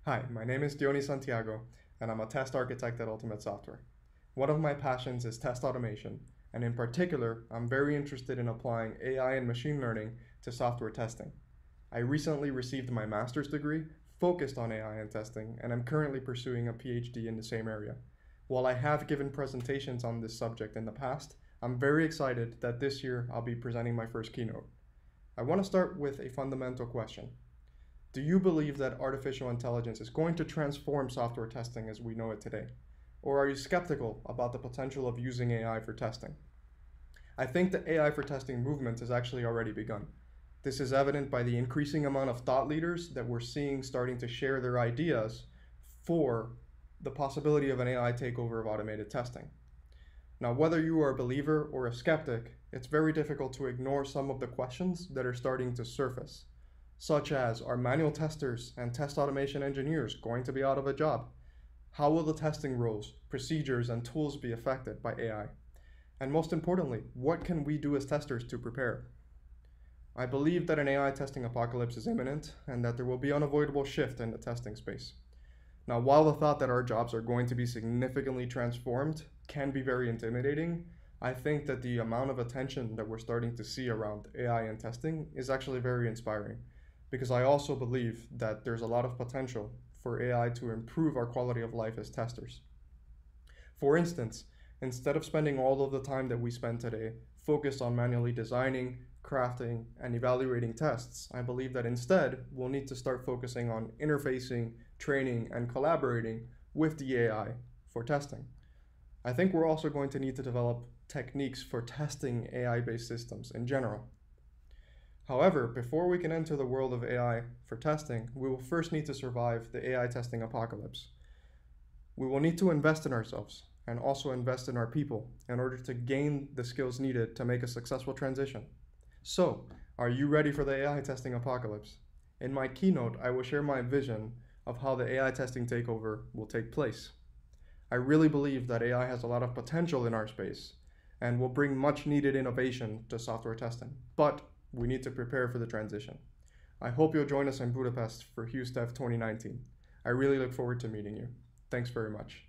Hi, my name is Diony Santiago, and I'm a test architect at Ultimate Software. One of my passions is test automation, and in particular, I'm very interested in applying AI and machine learning to software testing. I recently received my master's degree focused on AI and testing, and I'm currently pursuing a PhD in the same area. While I have given presentations on this subject in the past, I'm very excited that this year I'll be presenting my first keynote. I want to start with a fundamental question. Do you believe that artificial intelligence is going to transform software testing as we know it today? Or are you skeptical about the potential of using AI for testing? I think the AI for testing movement has actually already begun. This is evident by the increasing amount of thought leaders that we're seeing starting to share their ideas for the possibility of an AI takeover of automated testing. Now, whether you are a believer or a skeptic, it's very difficult to ignore some of the questions that are starting to surface, such as, are manual testers and test automation engineers going to be out of a job? How will the testing rules, procedures, and tools be affected by AI? And most importantly, what can we do as testers to prepare? I believe that an AI testing apocalypse is imminent and that there will be unavoidable shift in the testing space. Now, while the thought that our jobs are going to be significantly transformed can be very intimidating, I think that the amount of attention that we're starting to see around AI and testing is actually very inspiring, because I also believe that there's a lot of potential for AI to improve our quality of life as testers. For instance, instead of spending all of the time that we spend today focused on manually designing, crafting, and evaluating tests, I believe that instead we'll need to start focusing on interfacing, training, and collaborating with the AI for testing. I think we're also going to need to develop techniques for testing AI-based systems in general. However, before we can enter the world of AI for testing, we will first need to survive the AI testing apocalypse. We will need to invest in ourselves and also invest in our people in order to gain the skills needed to make a successful transition. So, are you ready for the AI testing apocalypse? In my keynote, I will share my vision of how the AI testing takeover will take place. I really believe that AI has a lot of potential in our space and will bring much needed innovation to software testing, but we need to prepare for the transition. I hope you'll join us in Budapest for HughesTev 2019. I really look forward to meeting you. Thanks very much.